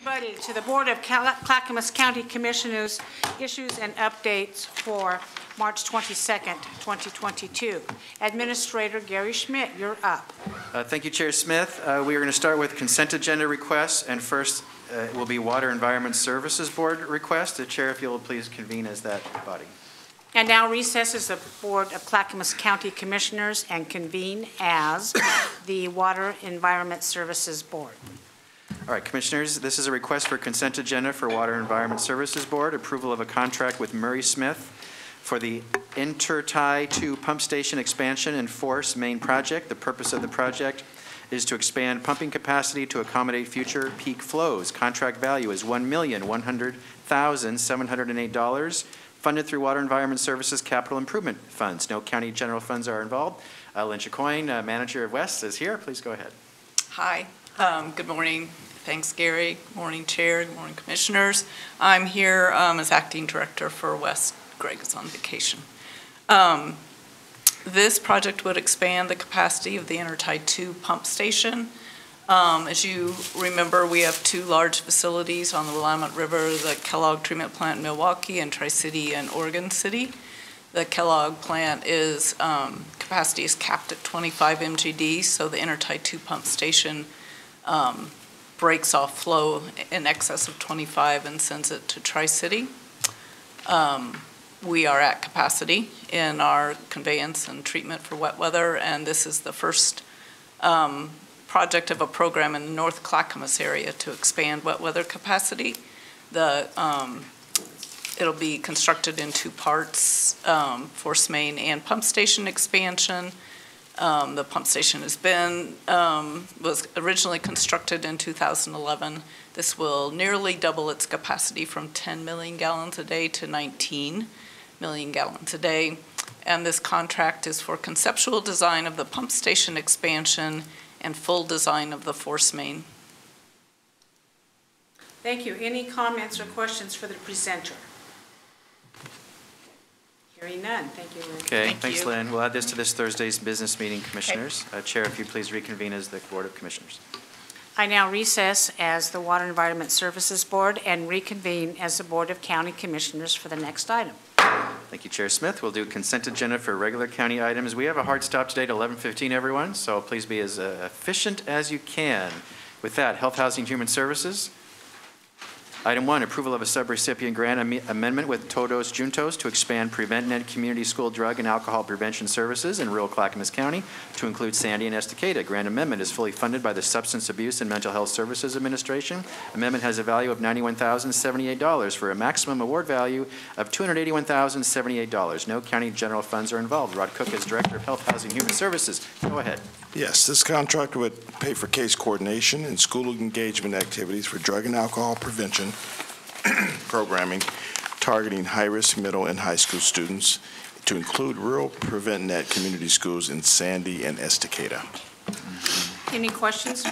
Buddy, to the Board of Clackamas County Commissioners, issues and updates for March 22nd, 2022. Administrator Gary Schmidt, you're up. Thank you, Chair Smith. We are going to start with consent agenda requests, and first will be Water Environment Services Board request. The Chair, if you will please convene as that body. And now recesses the Board of Clackamas County Commissioners and convene as the Water Environment Services Board. All right, Commissioners, this is a request for consent agenda for Water Environment Services Board, approval of a contract with Murray Smith for the Intertie 2 pump station expansion and force main project. The purpose of the project is to expand pumping capacity to accommodate future peak flows. Contract value is $1,100,708, funded through Water Environment Services Capital Improvement Funds. No county general funds are involved. Lynn Chacoin, manager of West, is here. Please go ahead. Hi. Good morning. Thanks, Gary. Good morning, Chair. Good morning, Commissioners. I'm here as Acting Director for West. Greg is on vacation. This project would expand the capacity of the Intertie 2 pump station. As you remember, we have two large facilities on the Willamette River, the Kellogg Treatment Plant in Milwaukee and Tri-City and Oregon City. The Kellogg plant is, capacity is capped at 25 MGD, so the Intertie 2 pump station breaks off flow in excess of 25 and sends it to Tri-City. We are at capacity in our conveyance and treatment for wet weather, and this is the first project of a program in the North Clackamas area to expand wet weather capacity. It'll be constructed in two parts, force main and pump station expansion. The pump station was originally constructed in 2011. This will nearly double its capacity from 10 million gallons a day to 19 million gallons a day. And this contract is for conceptual design of the pump station expansion and full design of the force main. Thank you. Any comments or questions for the presenter? Hearing none. Thank you, Lynn. Okay, thanks, Lynn. We'll add this to this Thursday's business meeting, Commissioners. Okay. Chair, if you please reconvene as the Board of Commissioners. I now recess as the Water Environment Services Board and reconvene as the Board of County Commissioners for the next item. Thank you, Chair Smith. We'll do consent agenda for regular county items. We have a hard stop today at 11:15, everyone, so please be as efficient as you can. With that, Health, Housing, Human Services. Item 1, approval of a sub-recipient grant amendment with Todos Juntos to expand PreventNet community school drug and alcohol prevention services in rural Clackamas County to include Sandy and Estacada. Grant amendment is fully funded by the Substance Abuse and Mental Health Services Administration. Amendment has a value of $91,078 for a maximum award value of $281,078. No county general funds are involved. Rod Cook is Director of Health, Housing, Human Services. Go ahead. Yes, this contract would pay for case coordination and school engagement activities for drug and alcohol prevention programming targeting high-risk middle and high school students to include rural PreventNet community schools in Sandy and Estacada. Any questions?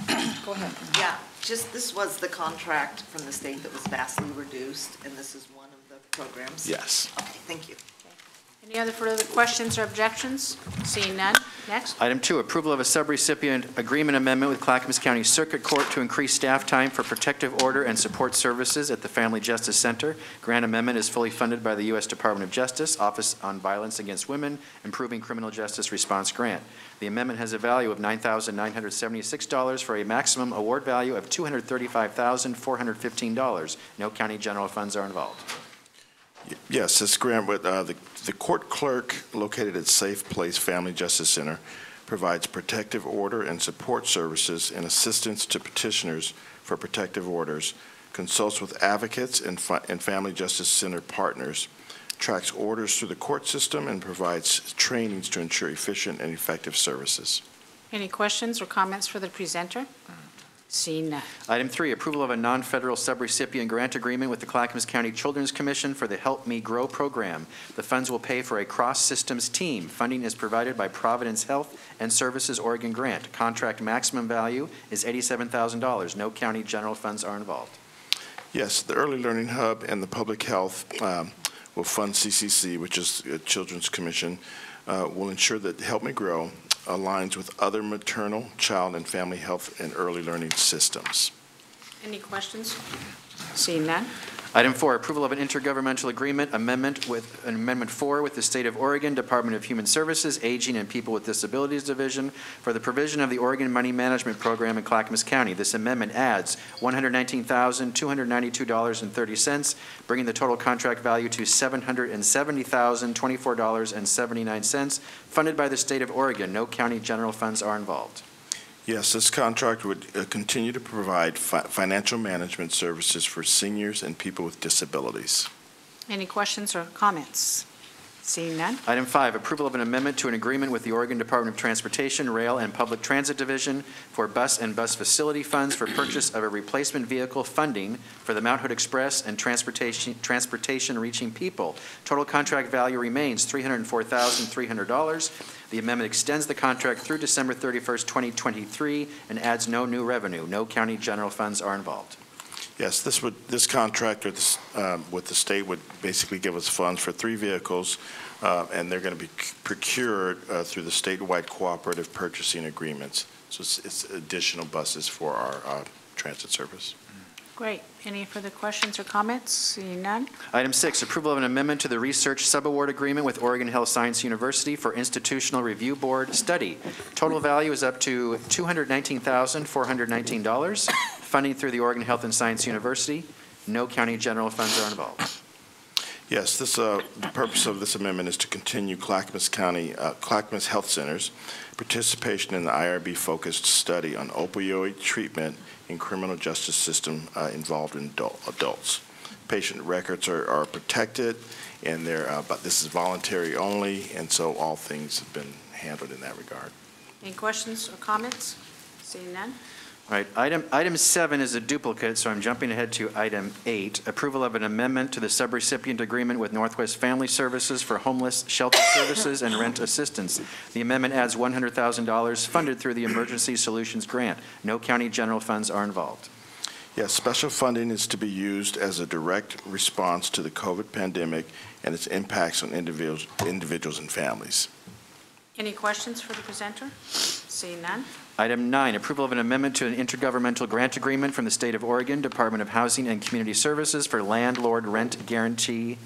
Go ahead. Yeah, this was the contract from the state that was vastly reduced, and this is one of the programs? Yes. Okay, thank you. Any other further questions or objections? Seeing none. Next. Item 2, approval of a sub-recipient agreement amendment with Clackamas County Circuit Court to increase staff time for protective order and support services at the Family Justice Center. Grant amendment is fully funded by the U.S. Department of Justice, Office on Violence Against Women, Improving Criminal Justice Response Grant. The amendment has a value of $9,976 for a maximum award value of $235,415. No county general funds are involved. Yes, this grant with the court clerk located at Safe Place Family Justice Center provides protective order and support services and assistance to petitioners for protective orders, consults with advocates and Family Justice Center partners, tracks orders through the court system, and provides trainings to ensure efficient and effective services. Any questions or comments for the presenter? Seeing none. Item 3, approval of a non-federal sub-recipient grant agreement with the Clackamas County Children's Commission for the Help Me Grow program. The funds will pay for a cross-systems team. Funding is provided by Providence Health and Services Oregon Grant. Contract maximum value is $87,000. No county general funds are involved. Yes, the Early Learning Hub and the Public Health will fund CCC, which is a Children's Commission, will ensure that Help Me Grow aligns with other maternal, child, and family health and early learning systems. Any questions? Seeing none. Item 4, approval of an intergovernmental agreement amendment with Amendment 4 with the State of Oregon Department of Human Services, Aging and People with Disabilities Division for the provision of the Oregon Money Management Program in Clackamas County. This amendment adds $119,292.30, bringing the total contract value to $770,024.79, funded by the State of Oregon. No county general funds are involved. Yes, this contract would continue to provide financial management services for seniors and people with disabilities. Any questions or comments? Seeing none. Item 5, approval of an amendment to an agreement with the Oregon Department of Transportation, Rail and Public Transit Division for bus and bus facility funds for purchase of a replacement vehicle funding for the Mount Hood Express and transportation reaching people. Total contract value remains $304,300. The amendment extends the contract through December 31st, 2023, and adds no new revenue. No county general funds are involved. Yes, this contract with the state would basically give us funds for 3 vehicles, and they're going to be procured through the statewide cooperative purchasing agreements. So it's additional buses for our transit service. Great. Any further questions or comments? Seeing none. Item 6, approval of an amendment to the research subaward agreement with Oregon Health Science University for Institutional Review Board study. Total value is up to $219,419. Funding through the Oregon Health and Science University. No county general funds are involved. Yes, the purpose of this amendment is to continue Clackamas Health Center's participation in the IRB-focused study on opioid treatment in criminal justice system involved in adults. Patient records are protected, and but this is voluntary only, and so all things have been handled in that regard. Any questions or comments? Seeing none. All right, item 7 is a duplicate, so I'm jumping ahead to item 8, approval of an amendment to the sub-recipient agreement with Northwest Family Services for homeless shelter services and rent assistance. The amendment adds $100,000 funded through the Emergency Solutions Grant. No county general funds are involved. Yes, special funding is to be used as a direct response to the COVID pandemic and its impacts on individuals and families. Any questions for the presenter? Seeing none. Item 9, approval of an amendment to an intergovernmental grant agreement from the State of Oregon Department of Housing and Community Services for landlord rent guarantee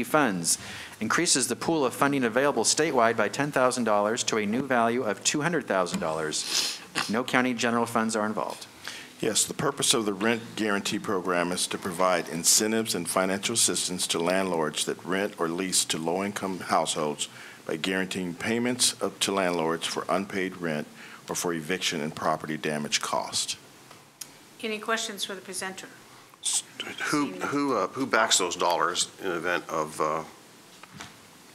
funds. Increases the pool of funding available statewide by $10,000 to a new value of $200,000. No county general funds are involved. Yes, the purpose of the rent guarantee program is to provide incentives and financial assistance to landlords that rent or lease to low-income households by guaranteeing payments to landlords for unpaid rent or for eviction and property damage cost. Any questions for the presenter? Who backs those dollars in event of,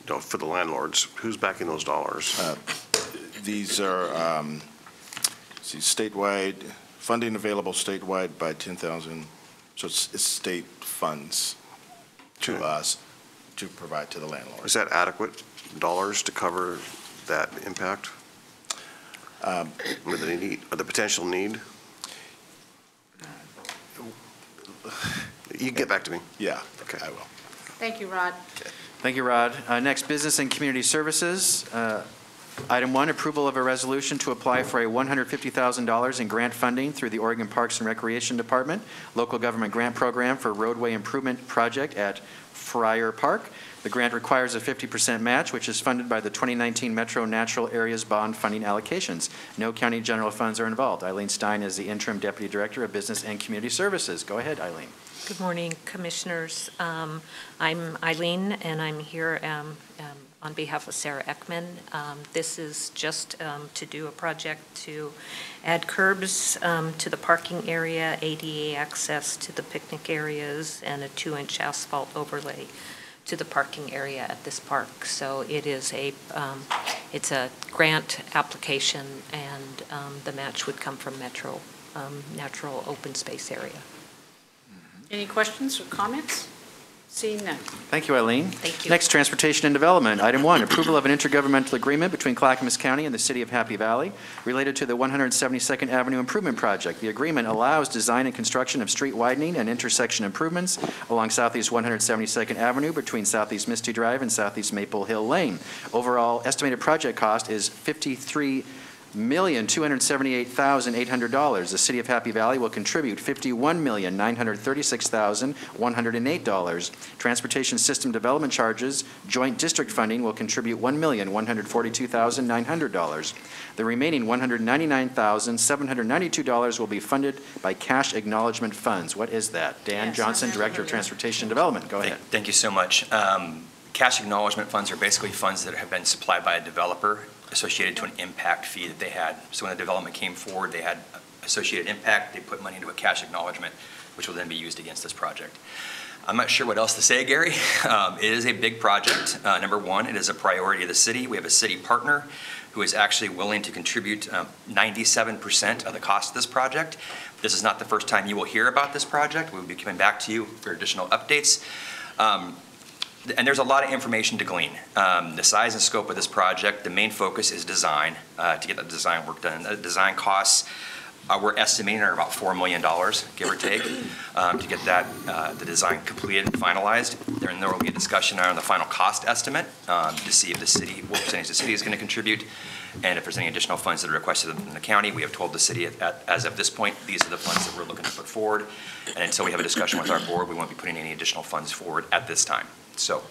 for the landlords? Who's backing those dollars? These are statewide funding available statewide by 10,000. So it's state funds to us to provide to the landlord. Is that adequate dollars to cover that impact? With the potential need? You can get back to me. Yeah, okay. I will. Thank you, Rod. Thank you, Rod. Next, Business and Community Services. Item 1, approval of a resolution to apply for a $150,000 in grant funding through the Oregon Parks and Recreation Department Local Government Grant Program for roadway improvement project at Friar Park. The grant requires a 50% match, which is funded by the 2019 Metro Natural Areas Bond funding allocations. No county general funds are involved. Eileen Stein is the Interim Deputy Director of Business and Community Services. Go ahead, Eileen. Good morning, Commissioners. I'm Eileen, and I'm here on behalf of Sarah Ekman. This is just to do a project to add curbs to the parking area, ADA access to the picnic areas, and a 2-inch asphalt overlay to the parking area at this park. So it is it's a grant application, and the match would come from Metro Natural Open Space Area. Any questions or comments? Seeing none. Thank you, Eileen. Thank you. Next, Transportation and Development. Item 1, approval of an intergovernmental agreement between Clackamas County and the City of Happy Valley related to the 172nd Avenue Improvement Project. The agreement allows design and construction of street widening and intersection improvements along Southeast 172nd Avenue between Southeast Misty Drive and Southeast Maple Hill Lane. Overall estimated project cost is $1,278,800. The City of Happy Valley will contribute $51,936,108. Transportation System Development Charges, Joint District Funding will contribute $1,142,900. The remaining $199,792 will be funded by cash acknowledgement funds. What is that? Dan Yes, Johnson, I'm Director of familiar. Transportation Development. Go ahead. Thank you so much. Cash acknowledgement funds are basically funds that have been supplied by a developer associated to an impact fee that they had. So when the development came forward, they had associated impact, they put money into a cash acknowledgement, which will then be used against this project. I'm not sure what else to say, Gary. It is a big project. Number one, it is a priority of the city. We have a city partner who is actually willing to contribute 97% of the cost of this project. This is not the first time you will hear about this project. We will be coming back to you for additional updates. And there's a lot of information to glean. The size and scope of this project, the main focus is design, to get the design work done. The design costs, we're estimating are about $4 million, give or take, to get that, the design completed and finalized. Then there will be a discussion on the final cost estimate to see if the city, what percentage the city is going to contribute, and if there's any additional funds that are requested from the county. We have told the city as of this point, these are the funds that we're looking to put forward. And until we have a discussion with our board, we won't be putting any additional funds forward at this time. So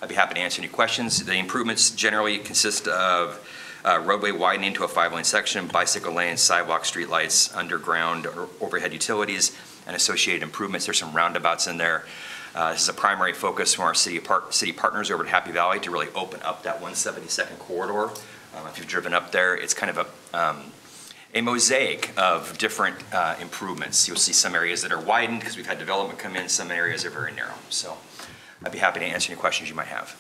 I'd be happy to answer any questions. The improvements generally consist of roadway widening to a 5-lane section, bicycle lanes, sidewalks, streetlights, underground or overhead utilities, and associated improvements. There's some roundabouts in there. This is a primary focus from our city partners over at Happy Valley to really open up that 172nd corridor. If you've driven up there, it's kind of a mosaic of different improvements. You'll see some areas that are widened because we've had development come in. Some areas are very narrow. So I'd be happy to answer any questions you might have.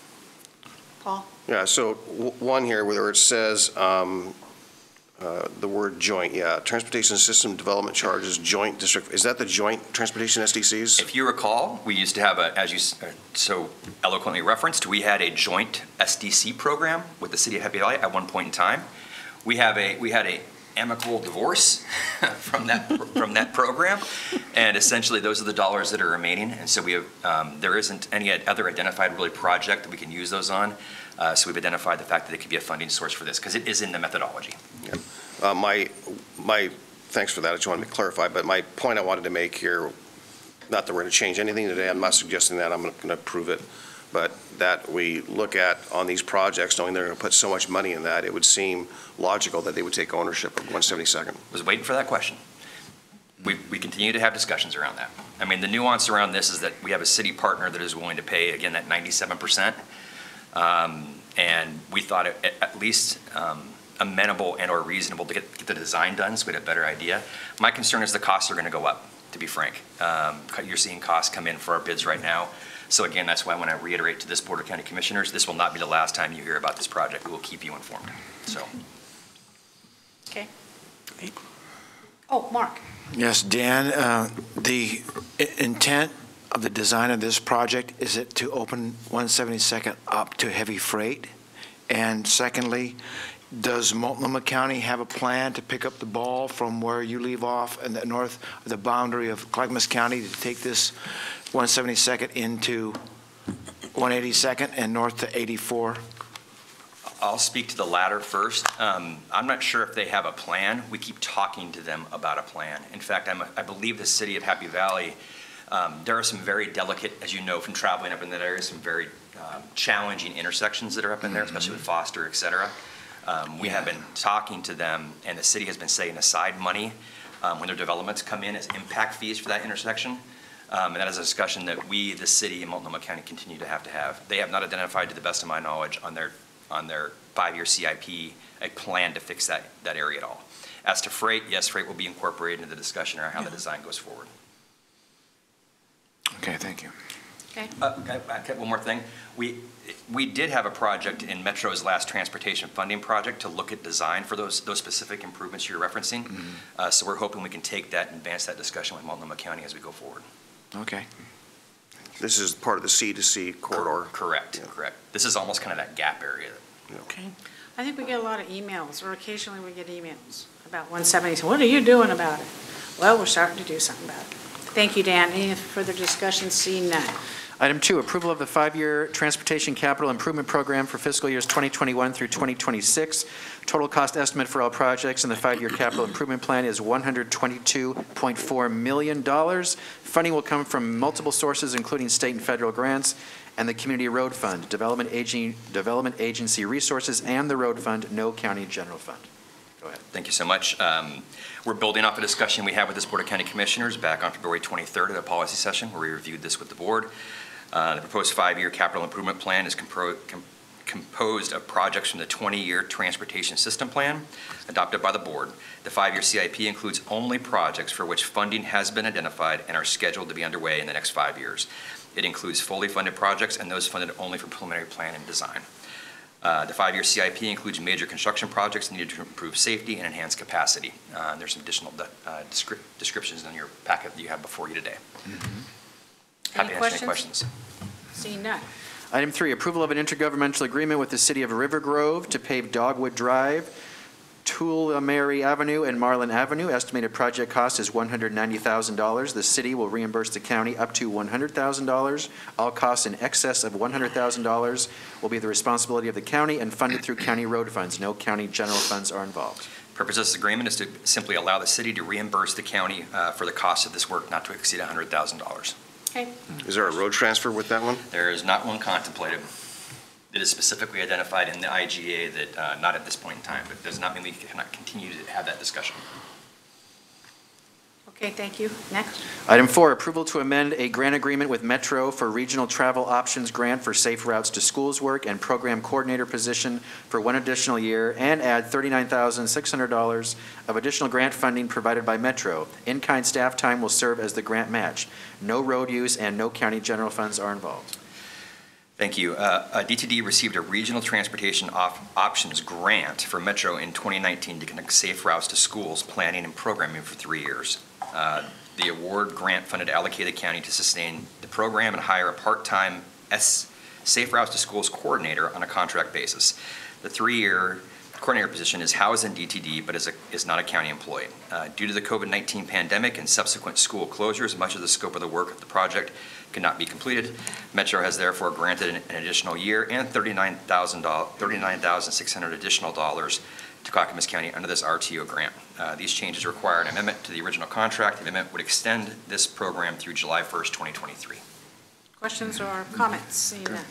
Paul? Yeah, so one here where it says the word joint, Transportation System Development Charges, Joint District, is that the Joint Transportation SDCs? If you recall, we used to have as you so eloquently referenced, we had a joint SDC program with the City of Happy Valley at one point in time. We had a amicable divorce from that program, and essentially those are the dollars that are remaining. And so we have there isn't any other identified really project that we can use those on. So we've identified the fact that it could be a funding source for this because it is in the methodology. Yeah. Thanks for that. I just wanted to clarify, but my point I wanted to make here, not that we're going to change anything today. I'm not suggesting that. I'm going to approve it. But that we look at on these projects, knowing they're going to put so much money in that, it would seem logical that they would take ownership of 172nd. Was waiting for that question. We continue to have discussions around that. I mean, the nuance around this is that we have a city partner that is willing to pay, again, that 97%. And we thought it at least amenable and or reasonable to get the design done so we had a better idea. My concern is the costs are going to go up, to be frank. You're seeing costs come in for our bids right now. So again, that's why when I reiterate to this Board of County Commissioners, this will not be the last time you hear about this project. We will keep you informed. So. Okay. Oh, Mark. Yes, Dan, the intent of the design of this project, is it to open 172nd up to heavy freight? And secondly, does Multnomah County have a plan to pick up the ball from where you leave off in the north, the boundary of Clackamas County, to take this 172nd into 182nd and north to 84? I'll speak to the latter first. I'm not sure if they have a plan. We keep talking to them about a plan. In fact, I believe the City of Happy Valley, there are some very delicate, as you know from traveling up in that area, some very challenging intersections that are up in there, especially with Foster, et cetera. We have been talking to them, and the city has been setting aside money when their developments come in as impact fees for that intersection. And that is a discussion that we, the city, and Multnomah County continue to have. They have not identified, to the best of my knowledge, on their 5-year CIP a plan to fix that area at all. As to freight, yes, freight will be incorporated into the discussion around how the design goes forward. Okay, thank you. Okay. Okay, one more thing. We did have a project in Metro's last transportation funding project to look at design for those specific improvements you're referencing. Mm-hmm. So we're hoping we can take that and advance that discussion with Multnomah County as we go forward. Okay. This is part of the C2C corridor. Correct, Yeah. correct. This is almost kind of that gap area. Okay. I think we get a lot of emails, or occasionally we get emails about 170. So what are you doing about it? Well, we're starting to do something about it. Thank you, Dan. Any further discussion? Seeing none. Item 2, approval of the 5-year Transportation Capital Improvement Program for fiscal years 2021 through 2026. Total cost estimate for all projects in the 5-year capital improvement plan is $122.4 million. Funding will come from multiple sources, including state and federal grants, and the Community Road Fund, Development Agency resources, and the Road Fund, no county general fund. Go ahead. Thank you so much. We're building off a discussion we had with this Board of County Commissioners back on February 23rd at a policy session where we reviewed this with the board. The proposed 5-year capital improvement plan is composed of projects from the 20-year transportation system plan adopted by the board. The 5-year CIP includes only projects for which funding has been identified and are scheduled to be underway in the next 5 years. It includes fully funded projects and those funded only for preliminary plan and design. The 5-year CIP includes major construction projects needed to improve safety and enhance capacity. There's some additional descriptions in your packet that you have before you today. Happy to answer any questions. Seeing none. Item 3, approval of an intergovernmental agreement with the City of River Grove to pave Dogwood Drive, Tullamarry Avenue, and Marlin Avenue. Estimated project cost is $190,000. The city will reimburse the county up to $100,000. All costs in excess of $100,000 will be the responsibility of the county and funded through county road funds. No county general funds are involved. Purpose of this agreement is to simply allow the city to reimburse the county for the cost of this work not to exceed $100,000. Okay. Is there a road transfer with that one? There is not one contemplated. It is specifically identified in the IGA that not at this point in time, but does not mean we cannot continue to have that discussion. Okay, thank you. Next. Item 4, approval to amend a grant agreement with Metro for Regional Travel Options Grant for Safe Routes to Schools work and Program Coordinator position for 1 additional year and add $39,600 of additional grant funding provided by Metro. In-kind staff time will serve as the grant match. No road use and no county general funds are involved. Thank you. DTD received a Regional Transportation Options Grant for Metro in 2019 to conduct safe routes to schools planning and programming for 3 years. The award grant funded allocated county to sustain the program and hire a part-time Safe Routes to Schools coordinator on a contract basis. The 3-year coordinator position is housed in DTD but is not a county employee. Due to the COVID-19 pandemic and subsequent school closures, much of the scope of the work of the project could not be completed. Metro has therefore granted an additional year and $39,600 additional dollars to Clackamas County under this RTO grant. These changes require an amendment to the original contract. The amendment would extend this program through July 1st, 2023. Questions or comments? Seeing none.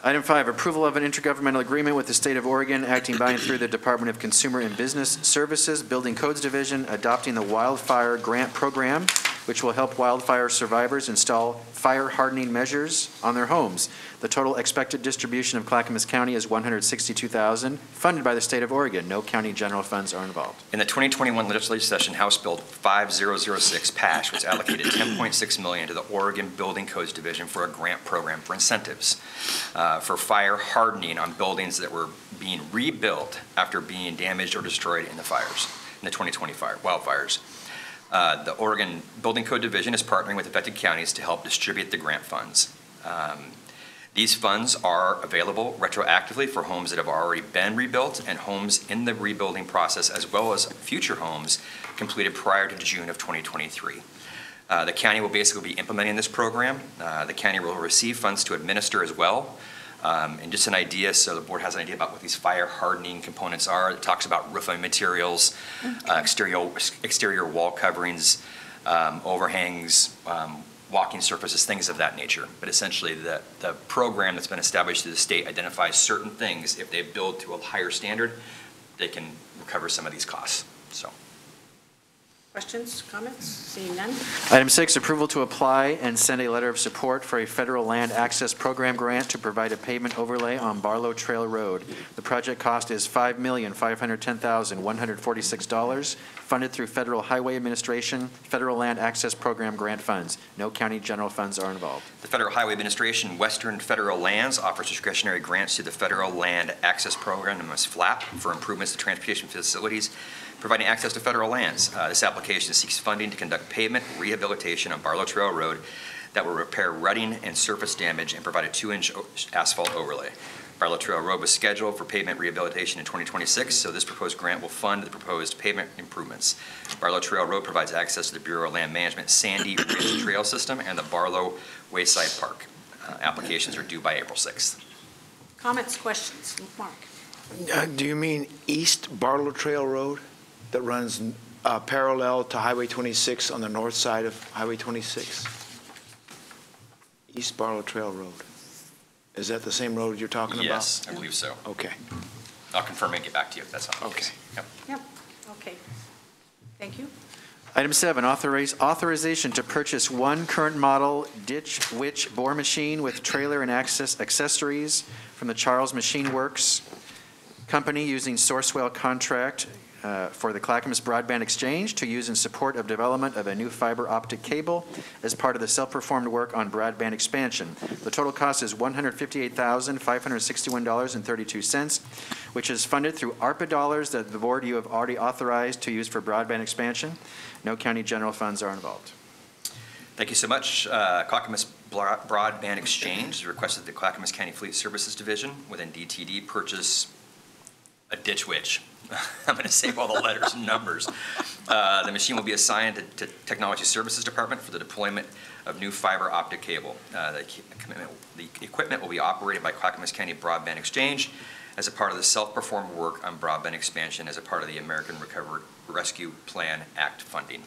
Item 5, approval of an intergovernmental agreement with the State of Oregon acting by and through the Department of Consumer and Business Services, Building Codes Division, adopting the Wildfire Grant Program, which will help wildfire survivors install fire hardening measures on their homes. The total expected distribution of Clackamas County is $162,000, funded by the State of Oregon. No county general funds are involved. In the 2021 legislative session, House Bill 5006 passed, which allocated $10.6 million to the Oregon Building Codes Division for a grant program for incentives for fire hardening on buildings that were being rebuilt after being damaged or destroyed in the fires, in the 2020 wildfires. The Oregon Building Code Division is partnering with affected counties to help distribute the grant funds. These funds are available retroactively for homes that have already been rebuilt and homes in the rebuilding process, as well as future homes completed prior to June of 2023. The county will basically be implementing this program. The county will receive funds to administer as well. And just an idea, so the board has an idea about what these fire hardening components are. It talks about roofing materials, exterior wall coverings, overhangs, walking surfaces, things of that nature. But essentially the program that's been established through the state identifies certain things. If they build to a higher standard, they can recover some of these costs. So. Questions, comments? Seeing none. Item 6, approval to apply and send a letter of support for a federal land access program grant to provide a pavement overlay on Barlow Trail Road. The project cost is $5,510,146, funded through Federal Highway Administration, Federal Land Access Program grant funds. No county general funds are involved. The Federal Highway Administration Western Federal Lands offers discretionary grants to the Federal Land Access Program, known as FLAP, for improvements to transportation facilities providing access to federal lands. This application seeks funding to conduct pavement rehabilitation on Barlow Trail Road that will repair rutting and surface damage and provide a 2-inch asphalt overlay. Barlow Trail Road was scheduled for pavement rehabilitation in 2026, so this proposed grant will fund the proposed pavement improvements. Barlow Trail Road provides access to the Bureau of Land Management Sandy Ridge Trail System and the Barlow Wayside Park. applications are due by April 6th. Comments, questions? Mark? Do you mean East Barlow Trail Road that runs parallel to Highway 26 on the north side of Highway 26? East Barlow Trail Road. Is that the same road you're talking about? Yes, I believe so. Okay. I'll confirm and get back to you if that's not the case. Yep. Yep, okay. Thank you. Item 7, authorization to purchase one current model ditch witch bore machine with trailer and accessories from the Charles Machine Works Company using Sourcewell contract for the Clackamas Broadband Exchange to use in support of development of a new fiber optic cable as part of the self-performed work on broadband expansion. The total cost is $158,561.32, which is funded through ARPA dollars that the board you have already authorized to use for broadband expansion. No county general funds are involved. Thank you so much. Clackamas Broadband Exchange requested the Clackamas County Fleet Services Division within DTD purchase a ditch witch. I'm going to save all the letters and numbers. The machine will be assigned to Technology Services Department for the deployment of new fiber optic cable. The equipment will be operated by Clackamas County Broadband Exchange as a part of the self-performed work on broadband expansion as a part of the American Recovery Rescue Plan Act funding.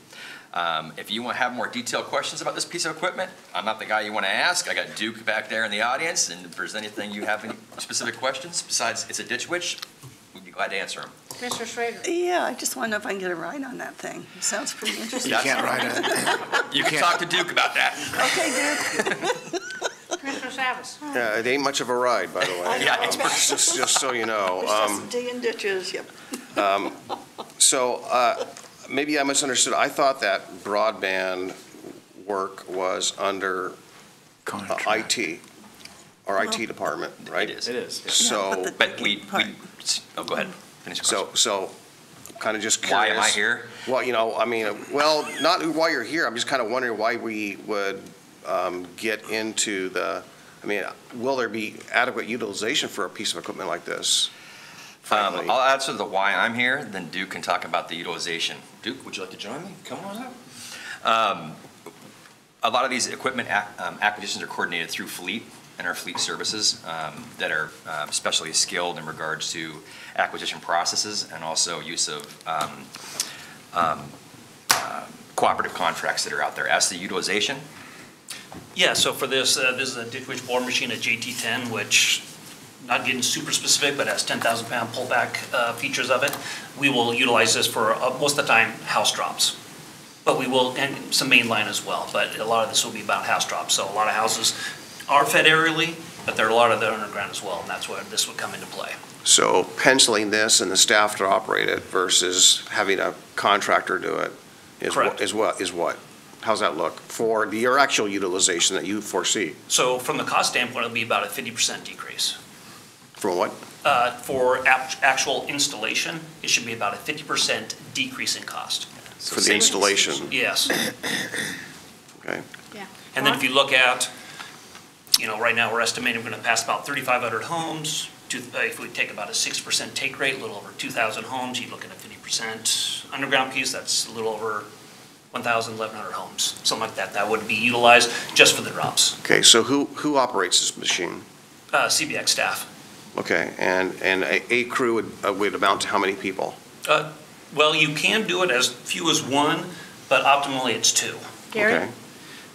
If you want to have more detailed questions about this piece of equipment, I'm not the guy you want to ask. I got Duke back there in the audience, and if there's anything you have any specific questions besides it's a ditch witch, we'd be glad to answer them. Commissioner Schrader? Yeah, I just want to know if I can get a ride on that thing. It sounds pretty interesting. You can't ride it. You can talk to Duke about that. Okay, Duke. Commissioner Savas? Yeah, it ain't much of a ride, by the way. Yeah, it's Just so you know. It's just digging ditches, yep. So maybe I misunderstood. I thought that broadband work was under Contract. IT, or IT department, right? It is. It is. So, But oh, go ahead. Finish your question. so kind of just curious. Why am I here? Well, not why you're here. I'm just kind of wondering why we would get into will there be adequate utilization for a piece of equipment like this? Frankly. I'll answer the why I'm here, then Duke can talk about the utilization. Duke, would you like to join me? Come on up. A lot of these equipment acquisitions are coordinated through fleet and our fleet services that are especially skilled in regards to acquisition processes and also use of cooperative contracts that are out there. As to utilization? Yeah, so for this, this is a ditch witch bore machine, a JT10, which, not getting super specific, but has 10,000 pound pullback features of it. We will utilize this for, most of the time, house drops. But we will, and some mainline as well, but a lot of this will be about house drops. So a lot of houses are fed aerially, but there are a lot of that underground as well, and that's where this would come into play. So penciling this and the staff to operate it versus having a contractor do it is what? How's that look for your actual utilization that you foresee? So from the cost standpoint, it'll be about a 50% decrease. For what? For actual installation, it should be about a 50% decrease in cost. For the installation? Yes. Okay. Yeah. And then if you look at, right now we're estimating we're going to pass about 3,500 homes. If we take about a 6% take rate, a little over 2,000 homes, you look at a 50% underground piece, that's a little over 1,000, 1,100 homes, something like that. That would be utilized just for the drops. Okay, so who operates this machine? CBX staff. Okay, and a crew would amount to how many people? Well, you can do it as few as one, but optimally it's two. Gary? Okay.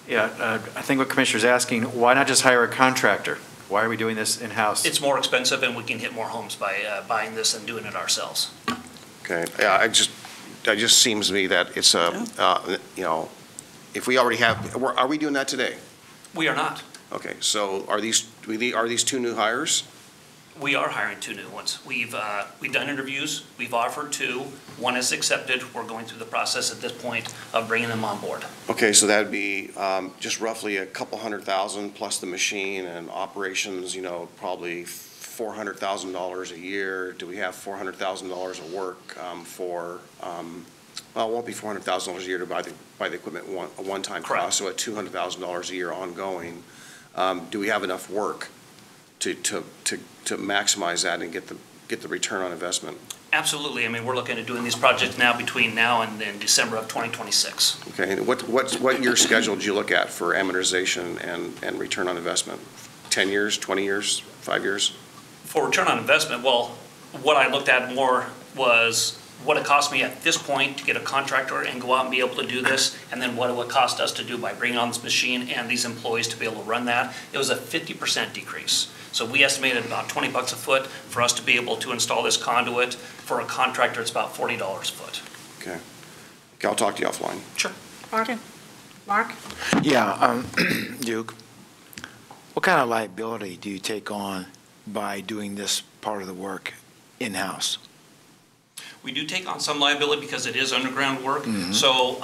Yeah, I think what Commissioner's asking, why not just hire a contractor? Why are we doing this in-house? It's more expensive and we can hit more homes by buying this and doing it ourselves. Okay, yeah, it just seems to me that it's if we already have, are we doing that today? We are not. Okay, so are these two new hires? We are hiring two new ones. We've done interviews. We've offered two. One is accepted. We're going through the process at this point of bringing them on board. Okay, so that'd be just roughly a couple $100,000 plus the machine and operations, probably $400,000 a year. Do we have $400,000 of work for, well, it won't be $400,000 a year to buy the equipment a one-time cost, so at $200,000 a year ongoing. Do we have enough work to maximize that and get the return on investment? Absolutely. I mean, we're looking at doing these projects now between now and then December of 2026. Okay, and what year schedule did you look at for amortization and return on investment? 10 years, 20 years, 5 years? For return on investment, well, what I looked at more was what it cost me at this point to get a contractor and go out and be able to do this, and then what it would cost us to do by bringing on this machine and these employees to be able to run that. It was a 50% decrease. So we estimated about 20 bucks a foot for us to be able to install this conduit. For a contractor, it's about $40 a foot. Okay. Okay, I'll talk to you offline. Sure. Mark? Yeah, Duke, what kind of liability do you take on by doing this part of the work in-house? We do take on some liability because it is underground work. So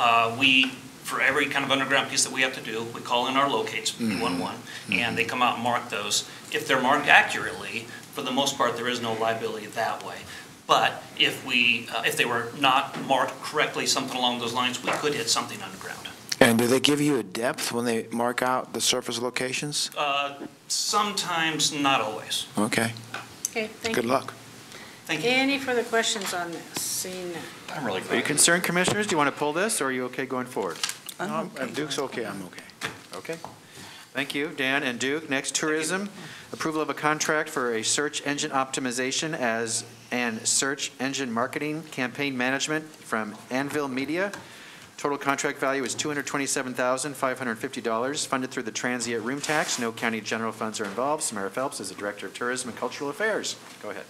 for every kind of underground piece that we have to do, we call in our locates, 311, and they come out and mark those. If they're marked accurately, for the most part, there is no liability that way. But if they were not marked correctly, something along those lines, we could hit something underground. And do they give you a depth when they mark out the surface locations? Sometimes, not always. Okay. Okay, thank you. Good luck. Thank you. Any further questions on this? Seeing none. I'm really Are you concerned, Commissioners? Do you want to pull this, or are you okay going forward? If Duke's okay, I'm okay. Okay. Thank you, Dan and Duke. Next, tourism. Approval of a contract for a search engine optimization and search engine marketing campaign management from Anvil Media. Total contract value is $227,550, funded through the transient room tax. No county general funds are involved. Samara Phelps is the Director of Tourism and Cultural Affairs. Go ahead.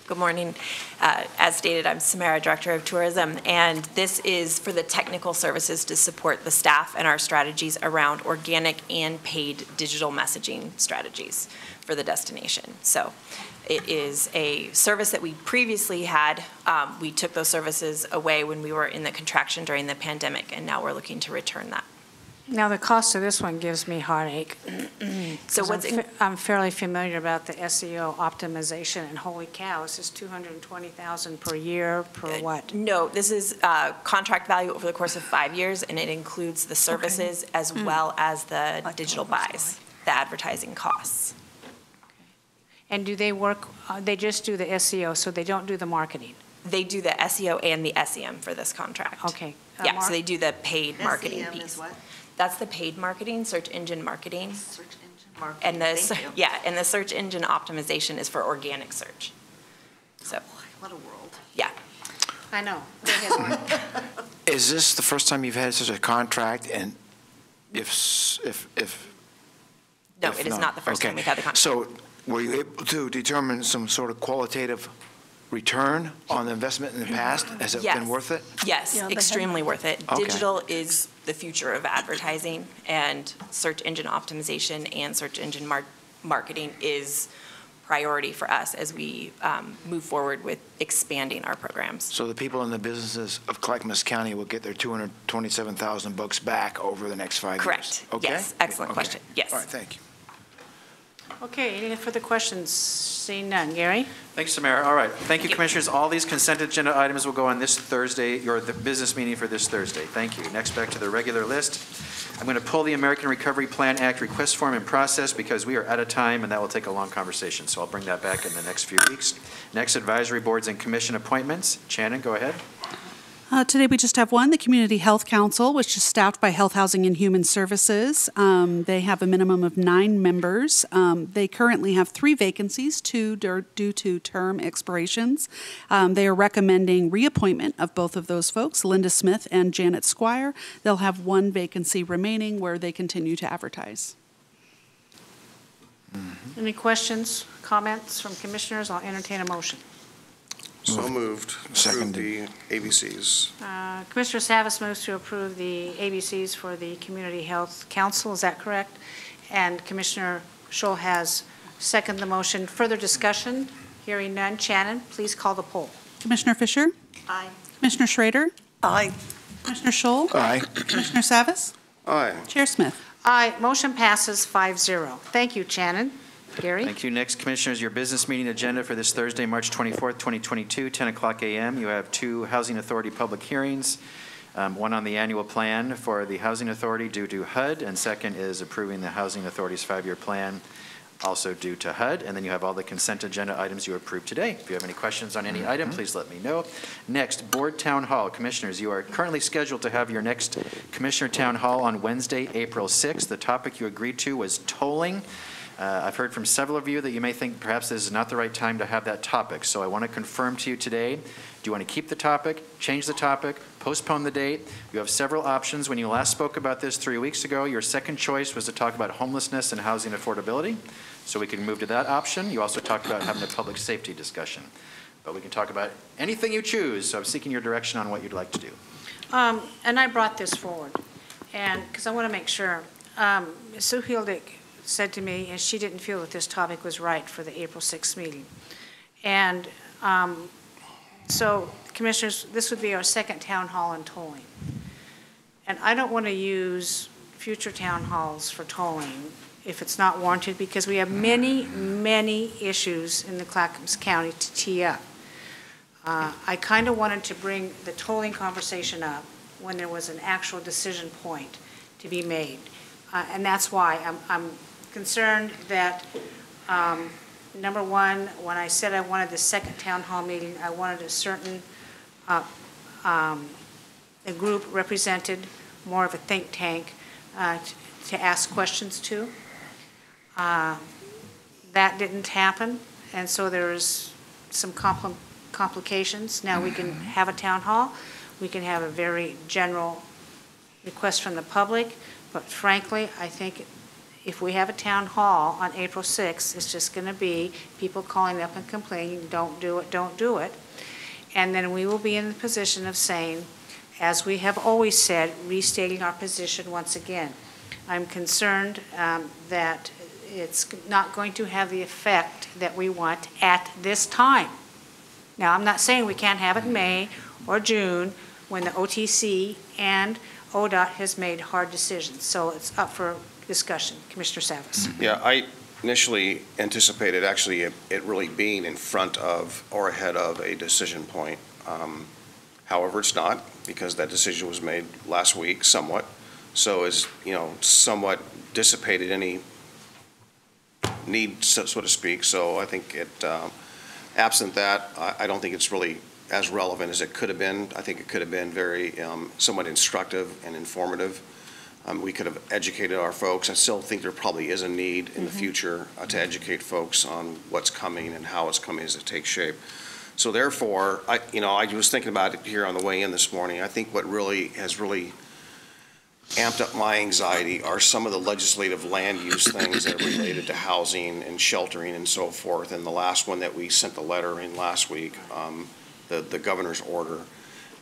Good morning. As stated, I'm Samara, Director of Tourism, and this is for the technical services to support the staff and our strategies around organic and paid digital messaging strategies for the destination. So it is a service that we previously had. We took those services away when we were in the contraction during the pandemic, and now we're looking to return that. Now, the cost of this one gives me heartache. So I'm fairly familiar about the SEO optimization, and holy cow, this is $220,000 per year per what? No, this is contract value over the course of 5 years, and it includes the services as well as the digital buys, the advertising costs. And do they work, they just do the SEO, so they don't do the marketing? They do the SEO and the SEM for this contract. Okay. Yeah, Mark? so they do the paid marketing SEM piece. is what? That's the paid marketing, search engine marketing. Search engine marketing. And the, Thank you. yeah, and the search engine optimization is for organic search. So, What a world. yeah. I know. Go ahead, Mark. Is this the first time you've had such a contract, and if No, it is not the first time we've had the contract. So were you able to determine some sort of qualitative return on the investment in the past? Has it been worth it? Yes, Yeah, they extremely worth it. Okay. Digital is the future of advertising, and search engine optimization and search engine marketing is priority for us as we move forward with expanding our programs. So the people in the businesses of Clackamas County will get their $227,000 back over the next 5 years? Correct. Okay? Yes, excellent Okay. question. Yes. All right, thank you. Okay, any further questions? Seeing none. Gary? Thanks, Samara. All right. Thank you, Commissioners. All these consent agenda items will go on this Thursday, the business meeting for this Thursday. Thank you. Next, back to the regular list. I'm going to pull the American Recovery Plan Act request form in process because we are out of time, and that will take a long conversation. So I'll bring that back in the next few weeks. Next, advisory boards and commission appointments. Shannon, go ahead. Today we just have one, the Community Health Council, which is staffed by Health, Housing, and Human Services. They have a minimum of 9 members. They currently have 3 vacancies, 2 due to term expirations. They are recommending reappointment of both of those folks, Linda Smith and Janet Squire. They'll have 1 vacancy remaining where they continue to advertise. Any questions, comments from commissioners? I'll entertain a motion. So moved. Approve Seconded. the ABCs. Commissioner Savas moves to approve the ABCs for the Community Health Council. Is that correct? And Commissioner Scholl has seconded the motion. Further discussion? Hearing none. Shannon, please call the poll. Commissioner Fisher? Aye. Commissioner Schrader? Aye. Commissioner Scholl? Aye. Commissioner Savas? Aye. Chair Smith? Aye. Motion passes 5-0. Thank you, Shannon. Gary? Thank you. Next, Commissioners, your business meeting agenda for this Thursday, March 24th, 2022, 10 o'clock a.m. You have 2 Housing Authority public hearings, one on the annual plan for the Housing Authority due to HUD, and second is approving the Housing Authority's 5-year plan. also due to HUD. And then you have all the consent agenda items you approved today. If you have any questions on any item, please let me know. Next, Board Town Hall. Commissioners, you are currently scheduled to have your next Commissioner Town Hall on Wednesday, April 6th. The topic you agreed to was tolling. I've heard from several of you that you may think perhaps this is not the right time to have that topic. So I want to confirm to you today, do you want to keep the topic, change the topic, postpone the date? You have several options. When you last spoke about this 3 weeks ago, your second choice was to talk about homelessness and housing affordability. So we can move to that option. You also talked about having a public safety discussion. But we can talk about anything you choose. So I'm seeking your direction on what you'd like to do. And I brought this forward, and because I want to make sure. Sue Hildick said to me, and she didn't feel that this topic was right for the April 6th meeting. And so, Commissioners, this would be our second town hall on tolling. And I don't want to use future town halls for tolling if it's not warranted, because we have many, many issues in the Clackamas County to tee up. I kind of wanted to bring the tolling conversation up when there was an actual decision point to be made. And that's why I'm concerned that, number one, when I said I wanted the second town hall meeting, I wanted a certain a group represented, more of a think tank, to ask questions to. That didn't happen, and so there's some complications. Now we can have a town hall, we can have a very general request from the public, but frankly, I think if we have a town hall on April 6th, it's just going to be people calling up and complaining, don't do it, don't do it. And then we will be in the position of saying, as we have always said, restating our position once again. I'm concerned that it's not going to have the effect that we want at this time. Now, I'm not saying we can't have it in May or June when the OTC and ODOT has made hard decisions. So it's up for discussion. Commissioner Savas. Yeah, I initially anticipated actually it really being in front of or ahead of a decision point. However, it's not, because that decision was made last week somewhat. So is, somewhat dissipated any need, so to speak. So I think absent that, I don't think it's really as relevant as it could have been. I think it could have been very somewhat instructive and informative. We could have educated our folks. I still think there probably is a need in the future to educate folks on what's coming and how it's coming as it takes shape. So therefore, I was thinking about it here on the way in this morning. I think what has amped up my anxiety are some of the legislative land use things that are related to housing and sheltering and so forth. And the last one that we sent the letter in last week, the governor's order.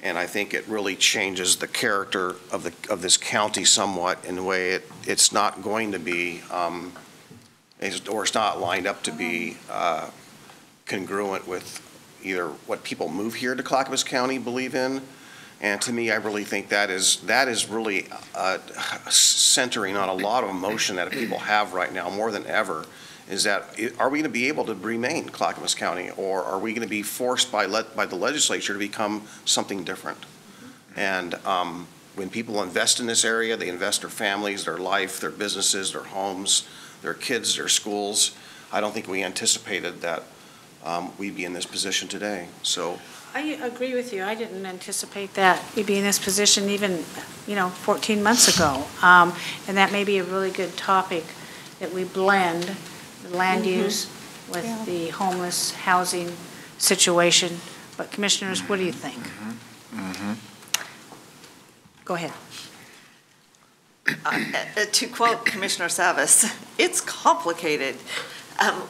And I think it really changes the character of this county somewhat in the way it's not going to be, or it's not lined up to be congruent with either what people move here to Clackamas County believe in. And to me, I really think that is really centering on a lot of emotion that people have right now more than ever. Is that, are we going to be able to remain Clackamas County, or are we going to be forced by the legislature to become something different? And when people invest in this area, they invest their families, their life, their businesses, their homes, their kids, their schools. I don't think we anticipated that we'd be in this position today. So I agree with you. I didn't anticipate that we'd be in this position even, 14 months ago. And that may be a really good topic that we blend the land use with the homeless housing situation. But Commissioners, what do you think? Go ahead. To quote Commissioner Savas, it's complicated.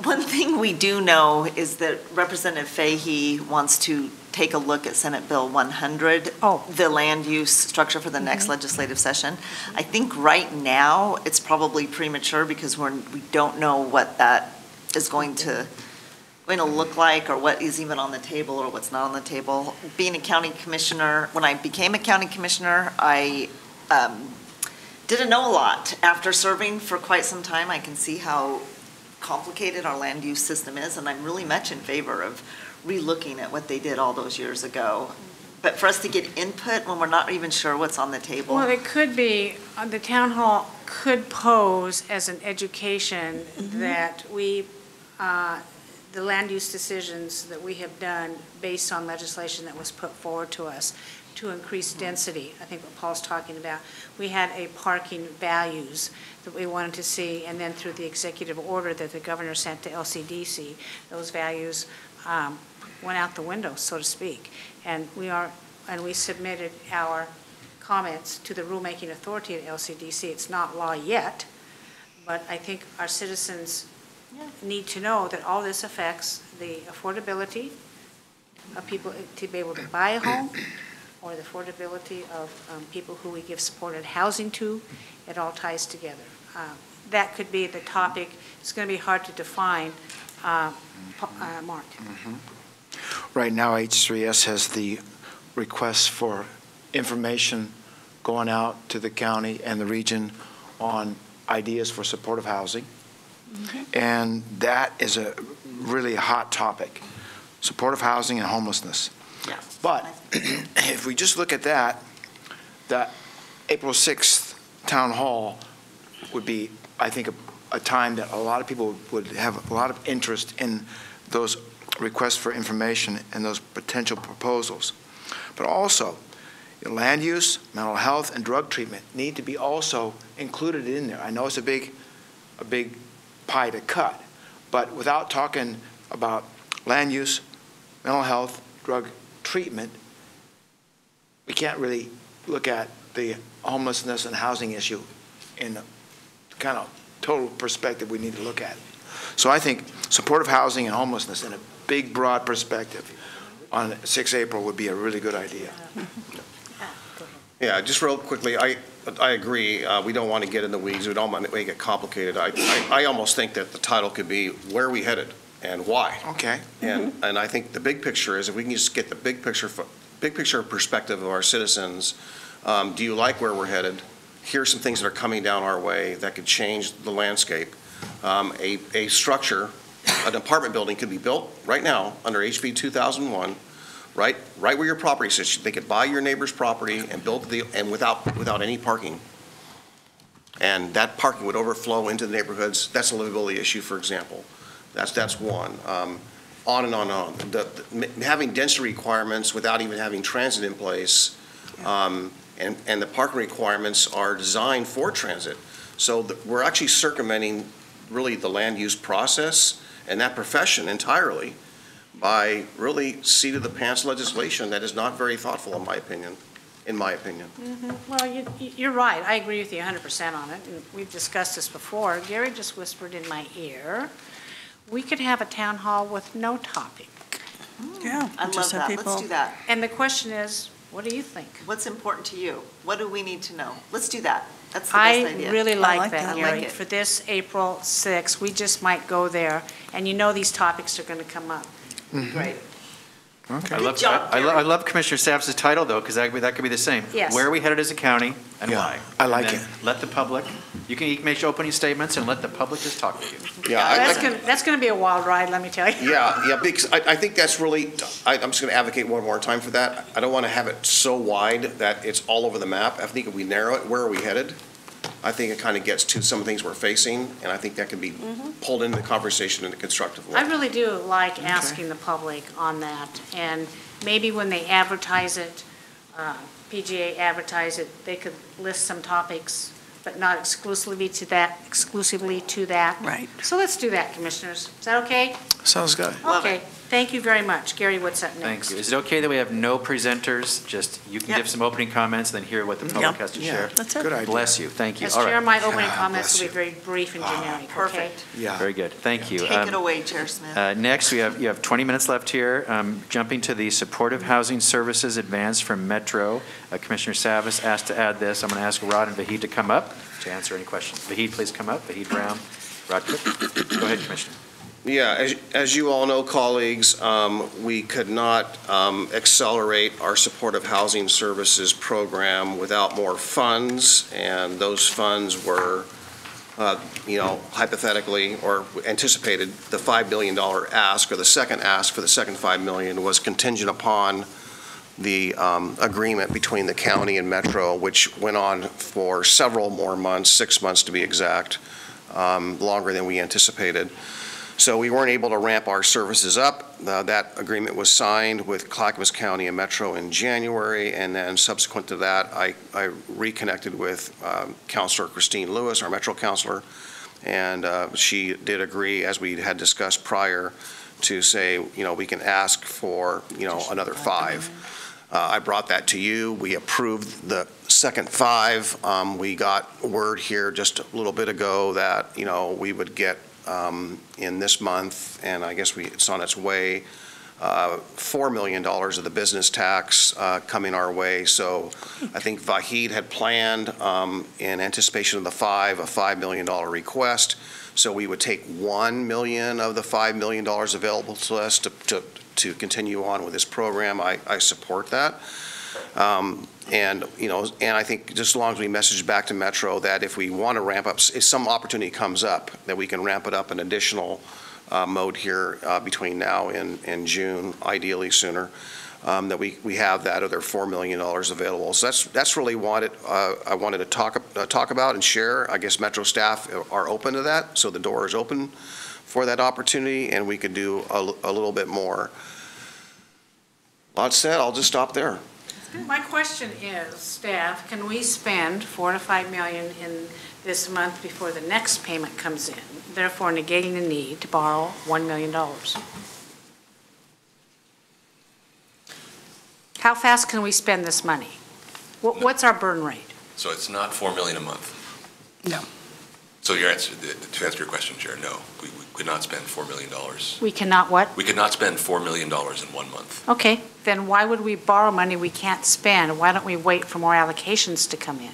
One thing we do know is that Representative Fahey wants to take a look at Senate Bill 100, the land use structure for the next legislative session. I think right now it's probably premature because we don't know what that is going to look like, or what is even on the table or what's not on the table. Being a county commissioner, when I became a county commissioner, I didn't know a lot. After serving for quite some time, I can see how complicated our land use system is, and I'm really much in favor of re-looking at what they did all those years ago. But for us to get input when we're not even sure what's on the table. Well, it could be, the town hall could pose as an education that the land use decisions that we have done based on legislation that was put forward to us to increase density. I think what Paul's talking about. We had a parking values that we wanted to see, and then through the executive order that the governor sent to LCDC, those values went out the window, so to speak. And we submitted our comments to the rulemaking authority at LCDC. It's not law yet, but I think our citizens need to know that all this affects the affordability of people to be able to buy a home, or the affordability of people who we give supported housing to. It all ties together. That could be the topic. It's going to be hard to define, Mark. Right now, H3S has the request for information going out to the county and the region on ideas for supportive housing. And that is a really hot topic, supportive housing and homelessness. But if we just look at that, the April 6th town hall would be, I think, a time that a lot of people would have a lot of interest in those requests for information and those potential proposals. But also, land use, mental health, and drug treatment need to be also included in there. I know it's a big pie to cut, but without talking about land use, mental health, drug treatment, we can't really look at the homelessness and housing issue in the kind of total perspective we need to look at it. So I think supportive housing and homelessness in a big, broad perspective on 6 April would be a really good idea. Yeah, just real quickly, I agree. We don't want to get in the weeds. We don't want to make it complicated. I almost think that the title could be "Where Are We Headed and Why?" Okay. And I think the big picture is if we can just get the big picture perspective of our citizens. Do you like where we're headed? Here are some things that are coming down our way that could change the landscape. A structure, an apartment building could be built right now under HB 2001. Right where your property sits. They could buy your neighbor's property and build and without any parking. And that parking would overflow into the neighborhoods. That's a livability issue, for example. That's one. On and on and on. Having density requirements without even having transit in place, and the parking requirements are designed for transit. So we're actually circumventing really the land use process and that profession entirely by really seat of the pants legislation that is not very thoughtful, in my opinion. Well, you're right. I agree with you 100% on it. And we've discussed this before. Gary just whispered in my ear, we could have a town hall with no topic. Yeah, I love that. Let's do that. And the question is, what do you think? What's important to you? What do we need to know? Let's do that. That's the best idea. I really like that. that, I like Gary. it. For this April 6th, we just might go there. And you know these topics are going to come up. Great. Okay. I love Commissioner Saps' title, though, because that could be the same. Yes. Where are we headed as a county and Yeah, why? I like And then let the public, you can make opening statements and let the public just talk to you. Yeah, That's going to be a wild ride, let me tell you. Yeah, because I think that's really, I'm just going to advocate one more time for that. I don't want to have it so wide that it's all over the map. I think if we narrow it, where are we headed? I think it kind of gets to some of the things we're facing, and I think that can be pulled into the conversation in a constructive way. I really do like asking the public on that, and maybe when they advertise it, PGA advertise it, they could list some topics, but not exclusively to that. Right. So let's do that, Commissioners. Is that okay? Sounds good. Okay, thank you very much. Gary, what's up next? Thank you. Is it okay that we have no presenters? Just, you can give some opening comments, then hear what the public has to share? That's it. Good idea. Bless you. Thank you. As All chair, right. my opening comments bless will be very brief and generic, okay? Perfect. Yeah. Very good. Thank you. Take it away, Chair Smith. Next, you have 20 minutes left here. Jumping to the Supportive Housing Services Advance from Metro. Commissioner Savas asked to add this. I'm going to ask Rod and Vahid to come up to answer any questions. Vahid, please come up. Vahid Brown, Rod Cook. Go ahead, Commissioner. Yeah, as you all know, colleagues, we could not accelerate our supportive housing services program without more funds, and those funds were, hypothetically or anticipated, the $5 billion ask, or the second ask for the second $5 million was contingent upon the agreement between the county and Metro, which went on for several more months, 6 months to be exact, longer than we anticipated. So we weren't able to ramp our services up. That agreement was signed with Clackamas County and Metro in January, and then subsequent to that, I reconnected with Councilor Christine Lewis, our Metro counselor, and she did agree, as we had discussed prior, to say, we can ask for, another 5. I brought that to you. We approved the second 5. We got word here just a little bit ago that, we would get in this month, and I guess it's on its way, $4 million of the business tax coming our way. So I think Vahid had planned, in anticipation of the a $5 million request. So we would take $1 million of the $5 million available to us to continue on with this program. I support that. And I think just as long as we message back to Metro that if we want to ramp up, if some opportunity comes up, that we can ramp it up an additional mode here between now and June, ideally sooner, that we have that other $4 million available. So that's really what I wanted to talk about and share. I guess Metro staff are open to that, so the door is open for that opportunity, and we could do a little bit more. That said, I'll just stop there. My question is, staff, can we spend $4 to $5 million in this month before the next payment comes in, therefore negating the need to borrow $1 million? How fast can we spend this money? What's our burn rate? So it's not $4 million a month? No. So to answer your question, Chair, no, we could not spend $4 million. We cannot what? We could not spend $4 million in 1 month. Okay, then why would we borrow money we can't spend? Why don't we wait for more allocations to come in?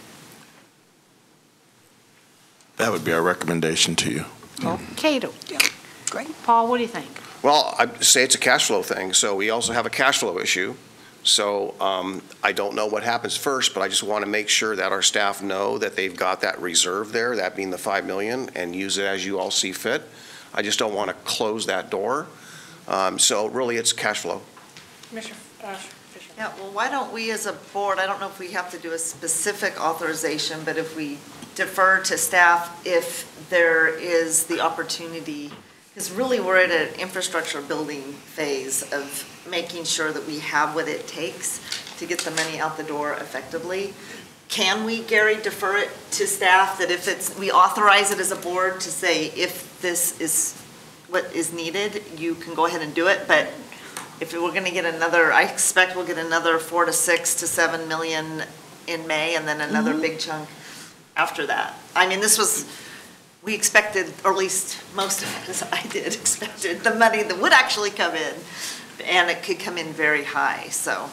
That would be our recommendation to you. Okay, Yeah, great. Paul, what do you think? Well, I'd say it's a cash flow thing. So we also have a cash flow issue. So I don't know what happens first, but I just want to make sure that our staff know that they've got that reserve there, that being the $5 million, and use it as you all see fit. I just don't want to close that door. So really, it's cash flow. Commissioner Fisher. Yeah, well, why don't we as a board, I don't know if we have to do a specific authorization, but if we defer to staff if there is the opportunity, because really we're at an infrastructure building phase of making sure that we have what it takes to get the money out the door effectively. Can we, Gary, defer it to staff that if we authorize it as a board to say if this is what is needed, you can go ahead and do it, but if we're going to get another, I expect we'll get another 4 to 6 to 7 million in May and then another big chunk after that. I mean, we expected, or at least most of it, as I did, expected the money that would actually come in, and it could come in very high. So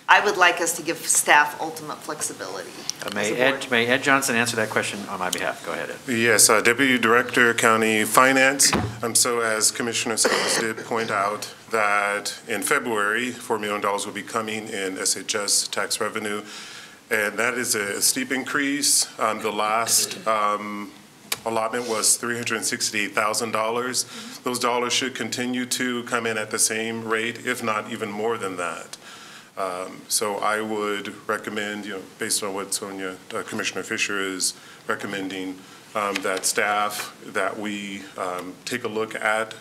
I would like us to give staff ultimate flexibility. May Ed Johnson answer that question on my behalf. Go ahead, Ed. Yes, Deputy Director, County Finance. So as Commissioner Salas did point out, that in February, $4 million will be coming in SHS tax revenue, and that is a steep increase. The last allotment was $368,000. Those dollars should continue to come in at the same rate, if not even more than that. So I would recommend, based on what Commissioner Fisher is recommending, that staff, that we take a look at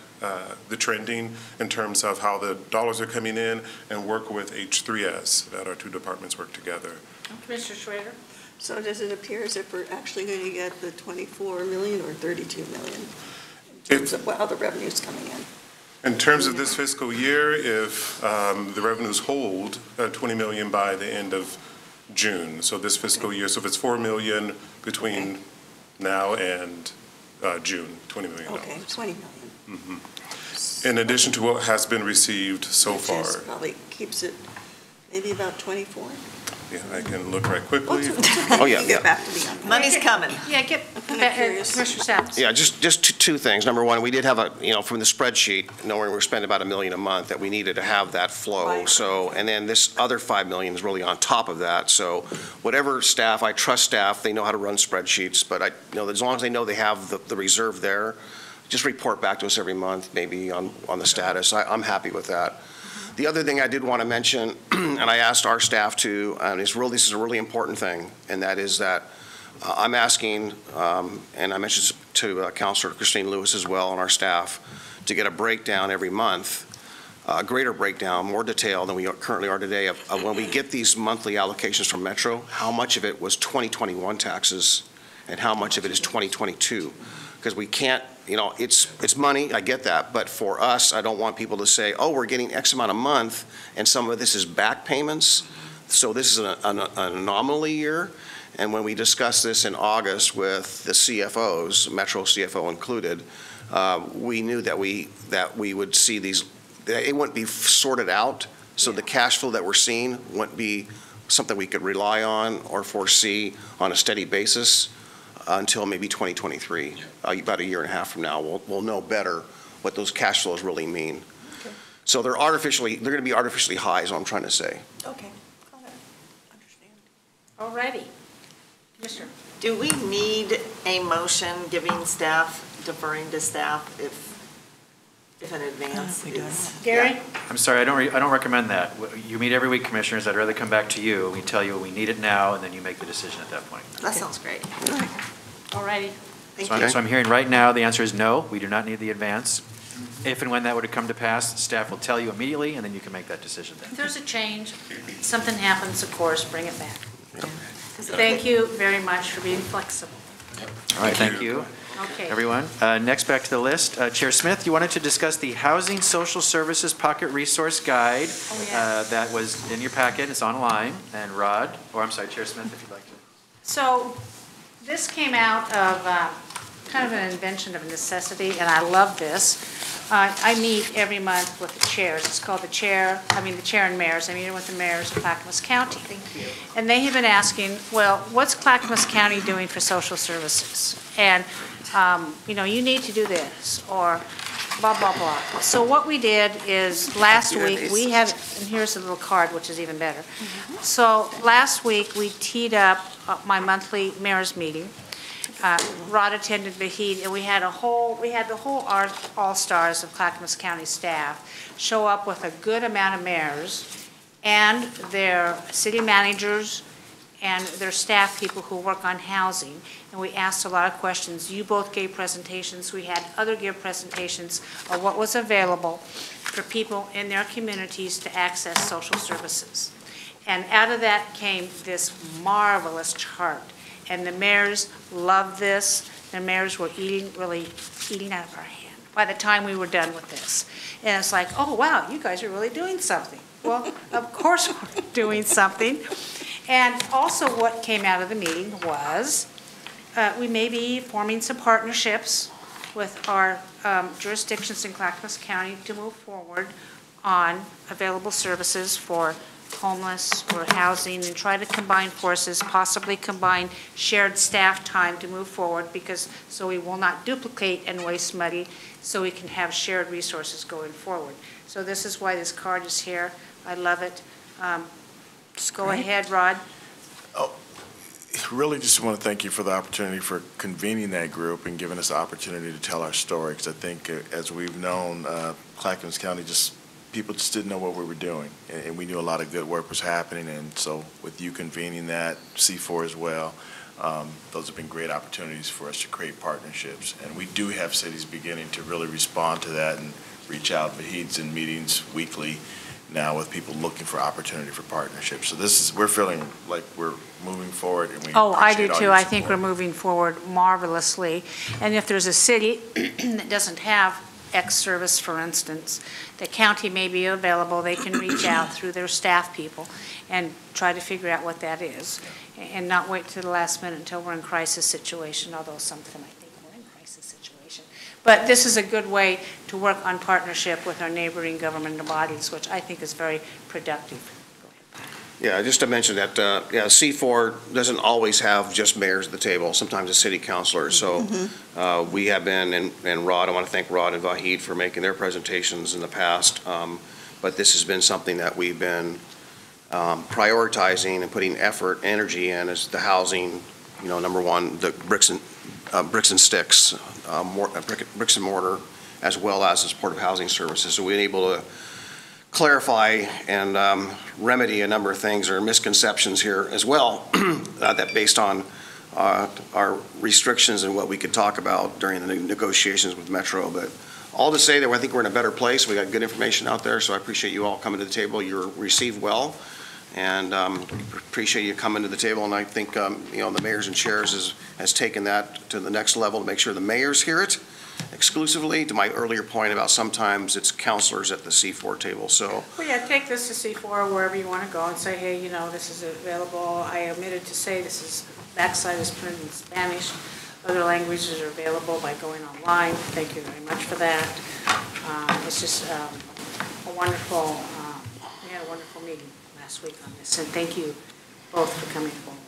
the trending in terms of how the dollars are coming in and work with H3S, that our two departments work together. Commissioner Schrader? So does it appear as if we're actually going to get the 24 million or 32 million in terms of how the revenue's coming in? In terms of this fiscal year, if the revenues hold 20 million by the end of June, so this fiscal year, so if it's 4 million between now and June, $20 million. Okay, 20 million. Mm-hmm. In addition to what has been received so far. Which probably keeps it maybe about 24. Yeah, I can look right quickly. Oh, yeah. Get back to me on that. Money's coming. Yeah, Commissioner Saps. Yeah, just two things. Number one, we did have from the spreadsheet, knowing we're spending about $1 million a month, that we needed to have that flow. Right. So, and then this other $5 million is really on top of that. So whatever staff, I trust staff, they know how to run spreadsheets, but as long as they know they have the reserve there, just report back to us every month, maybe on the status. I'm happy with that. The other thing I did want to mention, and I asked our staff to, and this is a really important thing, and that is that I'm asking, and I mentioned to Councilor Christine Lewis as well on our staff, to get a breakdown every month, a greater breakdown, more detail than we currently are today of when we get these monthly allocations from Metro, how much of it was 2021 taxes and how much of it is 2022. Because we can't, it's money, I get that, but for us, I don't want people to say, oh, we're getting X amount a month, and some of this is back payments, so this is an anomaly year. And when we discussed this in August with the CFOs, Metro CFO included, we knew that we would see these, it wouldn't be sorted out, so the cash flow that we're seeing wouldn't be something we could rely on or foresee on a steady basis until maybe 2023, about a year and a half from now. We'll know better what those cash flows really mean. Okay. So they're going to be artificially high is what I'm trying to say. Okay, got it, understand. All righty. Commissioner. Do we need a motion giving staff, deferring to staff if in advance is? Gary? Yeah. I'm sorry, I don't recommend that. You meet every week, commissioners. I'd rather come back to you. We tell you we need it now, and then you make the decision at that point. That sounds great. All righty. Thank So you. I'm hearing right now, the answer is no, we do not need the advance. If and when that were to come to pass, staff will tell you immediately, and then you can make that decision then. If there's a change, something happens, of course, bring it back. Thank you very much for being flexible. All right, thank you, Okay. everyone. Next, back to the list. Chair Smith, you wanted to discuss the Housing Social Services Pocket Resource Guide. That was in your packet, it's online. And Rod, Chair Smith, if you'd like to. So this came out of kind of an invention of necessity, and I love this. I meet every month with the chairs. It's called the chair and mayors. I meet with the mayors of Clackamas County. Thank you. And they have been asking, well, what's Clackamas County doing for social services? And, you need to do this, or blah, blah, blah. So what we did is last week, we had, and here's a little card, which is even better. So last week, we teed up my monthly mayor's meeting. Rod attended Vahid, and we had the whole all-stars of Clackamas County staff show up with a good amount of mayors and their city managers and their staff people who work on housing. And we asked a lot of questions. You both gave presentations. We had others give presentations of what was available for people in their communities to access social services. And out of that came this marvelous chart. And the mayors loved this. The mayors were really eating out of our hand by the time we were done with this. And it's like, oh, wow, you guys are really doing something. Well, of course we're doing something. And also what came out of the meeting was we may be forming some partnerships with our jurisdictions in Clackamas County to move forward on available services for homeless or housing, and try to combine forces, possibly combine shared staff time to move forward, so we will not duplicate and waste money, so we can have shared resources going forward. So this is why this card is here. I love it. Just go ahead, Rod. Really just want to thank you for the opportunity for convening that group and giving us the opportunity to tell our story, because I think as we've known, Clackamas County people just didn't know what we were doing, and we knew a lot of good work was happening. And so with you convening that, C4 as well, those have been great opportunities for us to create partnerships. And we do have cities beginning to really respond to that and reach out. Vahid's in meetings weekly now with people looking for opportunity for partnerships. So we're feeling like we're moving forward, and we I do appreciate all too. your I think support. we're moving forward marvelously. And if there's a city that doesn't have X service, for instance, the county may be available, they can reach out through their staff people and try to figure out what that is, and not wait to the last minute until we're in crisis situation, although something I think we're in crisis situation. But this is a good way to work on partnership with our neighboring governmental bodies, which I think is very productive. Yeah, just to mention that, C4 doesn't always have just mayors at the table, sometimes a city councilor. So we have been, and Rod, I want to thank Rod and Vahid for making their presentations in the past. But this has been something that we've been prioritizing and putting effort, energy in, is the housing, number one, the bricks and sticks, bricks and mortar, as well as the supportive housing services. So we've been able to clarify and remedy a number of things or misconceptions here as well, that based on our restrictions and what we could talk about during the negotiations with Metro. But all to say that I think we're in a better place. We got good information out there, so I appreciate you all coming to the table. You're received well, and appreciate you coming to the table. And I think the mayors and chairs has taken that to the next level to make sure the mayors hear it exclusively. To my earlier point about sometimes it's counselors at the C4 table. So well, yeah, take this to C4 wherever you want to go and say, hey, this is available. I omitted to say this is backside is printed in Spanish. Other languages are available by going online. Thank you very much for that. It's just a wonderful, we had a wonderful meeting last week on this, and thank you both for coming forward.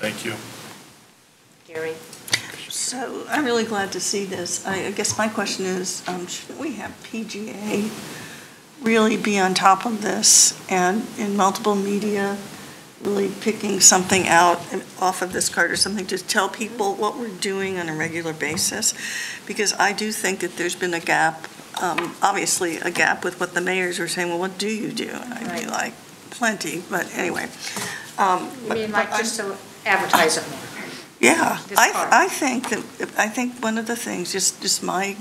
Thank you. Gary? So I'm really glad to see this. I guess my question is, shouldn't we have PGA really be on top of this and in multiple media really picking something out off of this card or something to tell people what we're doing on a regular basis? Because I do think that there's been a gap, obviously a gap with what the mayors were saying, well, what do you do? And I'd be like, plenty, but anyway. You mean like just to advertise it more? Yeah, I think one of the things, just my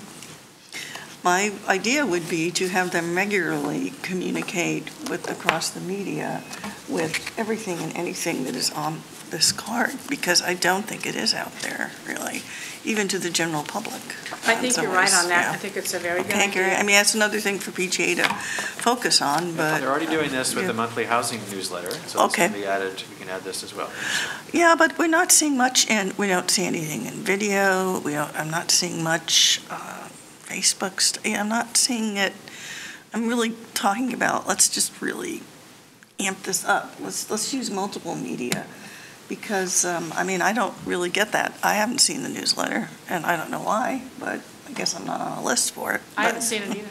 idea would be to have them regularly communicate across the media with everything and anything that is on this card, because I don't think it is out there, really, even to the general public. I think you're right on that. Yeah. I think it's a very good Okay, idea. Gary, I mean, that's another thing for PGA to focus on, but. They're already doing this with the monthly housing newsletter, so this can be added, we can add this as well. Yeah, but we're not seeing much, and we don't see anything in video. I'm not seeing much Facebook. I'm not seeing it. I'm really talking about, let's just really amp this up. Let's use multiple media, because I don't really get that. I haven't seen the newsletter, and I don't know why, but I guess I'm not on a list for it. I haven't seen it either.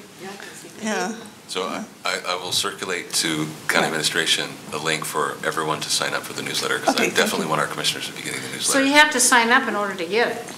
Yeah. So I will circulate to county administration a link for everyone to sign up for the newsletter, because I definitely want our commissioners to be getting the newsletter. So you have to sign up in order to get it?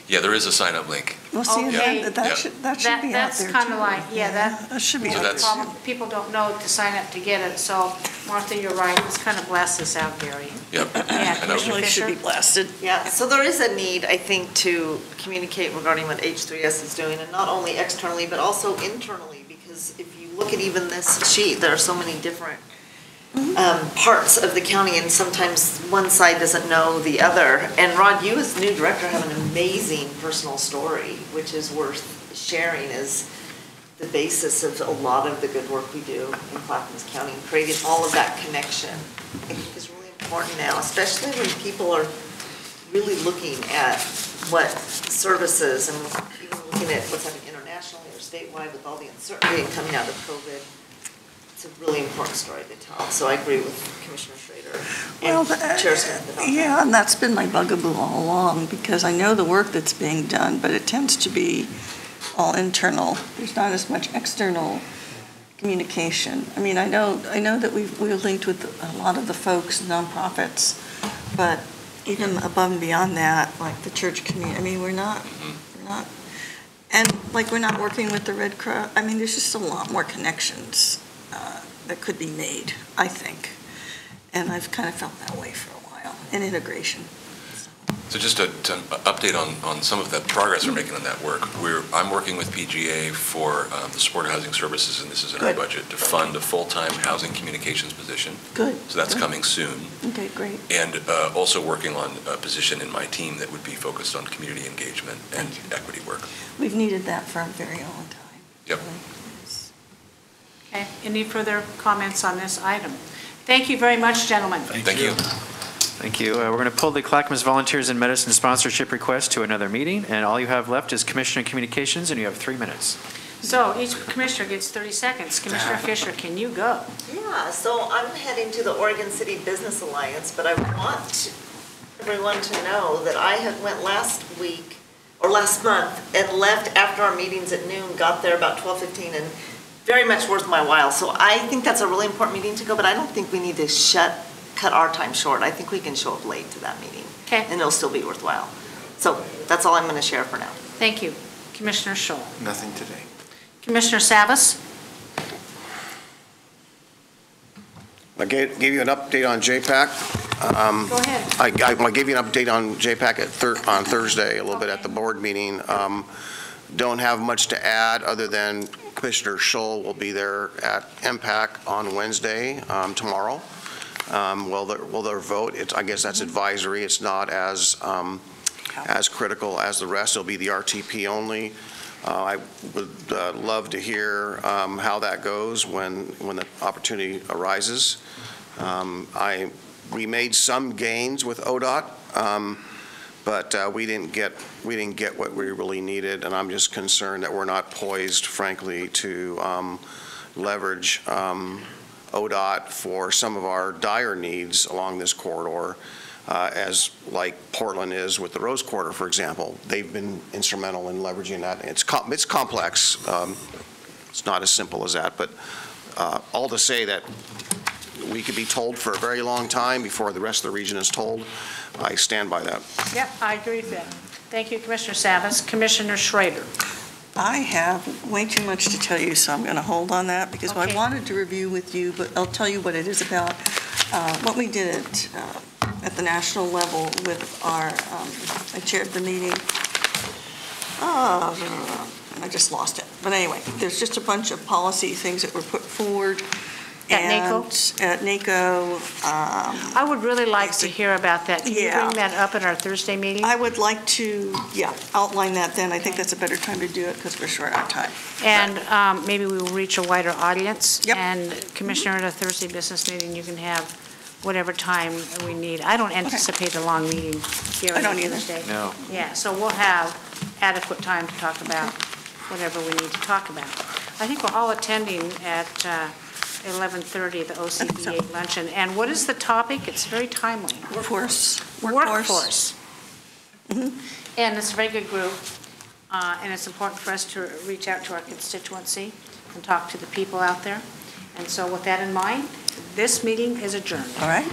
Yeah, there is a sign-up link. Well, see, Okay. that should be out there, That's kind of like, that should be So out that's- there. problem. People don't know to sign up to get it, so Martha, you're right. Let's kind of blast this out, Gary. Yep. Yeah, Commissioner Really should Fisher? be blasted. Yeah, so there is a need, I think, to communicate regarding what H3S is doing, and not only externally, but also internally, because if you look at even this sheet, there are so many different parts of the county, and sometimes one side doesn't know the other. And Rod, you as new director have an amazing personal story, which is worth sharing as the basis of a lot of the good work we do in Clackamas County, and creating all of that connection, I think is really important now, especially when people are really looking at what services and even looking at what's happening internationally or statewide with all the uncertainty coming out of COVID. It's a really important story to tell. So I agree with Commissioner Schrader and Chair Smith about that. Yeah, and that's been my bugaboo all along, because I know the work that's being done, but it tends to be all internal. There's not as much external communication. I mean, I know that we're linked with a lot of the folks, nonprofits, but even above and beyond that, like the church community, I mean, we're not, and like we're not working with the Red Cross. I mean, there's just a lot more connections that could be made, I think. And I've kind of felt that way for a while, and integration. So just to update on some of the progress we're making on that work. I'm working with PGA for the supported housing services, and this is in our budget, to fund a full-time housing communications position. Good. So that's coming soon. Okay, great. And also working on a position in my team that would be focused on community engagement and equity work. We've needed that for a very long time. Yep. Okay, any further comments on this item? Thank you very much, gentlemen. Thank you. Thank you. We're going to pull the Clackamas Volunteers in Medicine sponsorship request to another meeting, and all you have left is Commissioner Communications, and you have 3 minutes. So each commissioner gets 30 seconds. Commissioner Fisher, can you go? Yeah, so I'm heading to the Oregon City Business Alliance, but I want everyone to know that I had went last month and left after our meetings at noon, got there about 12:15, and very much worth my while. So I think that's a really important meeting to go, but I don't think we need to cut our time short. I think we can show up late to that meeting. Okay. And it'll still be worthwhile. So that's all I'm going to share for now. Thank you. Commissioner Scholl. Nothing today. Commissioner Savas? I gave you an update on Jpac. Go ahead. I gave you an update on Jpac on Thursday, a little bit at the board meeting. Don't have much to add other than Commissioner Scholl will be there at MPAC on Wednesday, tomorrow. Will their vote? I guess that's advisory. It's not as critical as the rest. It'll be the RTP only. I would love to hear how that goes when the opportunity arises. We made some gains with ODOT, but we didn't get what we really needed, and I'm just concerned that we're not poised, frankly, to leverage ODOT for some of our dire needs along this corridor, as like Portland is with the Rose Quarter, for example. They've been instrumental in leveraging that. It's complex. It's not as simple as that, but all to say that we could be told for a very long time before the rest of the region is told. I stand by that. Yep, I agree with that. Thank you, Commissioner Savas. Commissioner Schrader. I have way too much to tell you, so I'm going to hold on that because I wanted to review with you, but I'll tell you what it is about. What we did at the national level with our, I chaired the meeting. I just lost it. But anyway, there's just a bunch of policy things that were put forward. At NACO? At NACO. I would really like to hear about that. Can you bring that up at our Thursday meeting? I would like to, outline that then. I think that's a better time to do it because we're short on time. And maybe we will reach a wider audience. Yep. And Commissioner, at a Thursday business meeting, you can have whatever time we need. I don't anticipate a long meeting here on Thursday. No. Yeah, so we'll have adequate time to talk about whatever we need to talk about. I think we're all attending at 11:30, the OCBA luncheon. And what is the topic? It's very timely. Workforce. Mm-hmm. And it's a very good group, and it's important for us to reach out to our constituency and talk to the people out there. And so with that in mind, this meeting is adjourned. All right.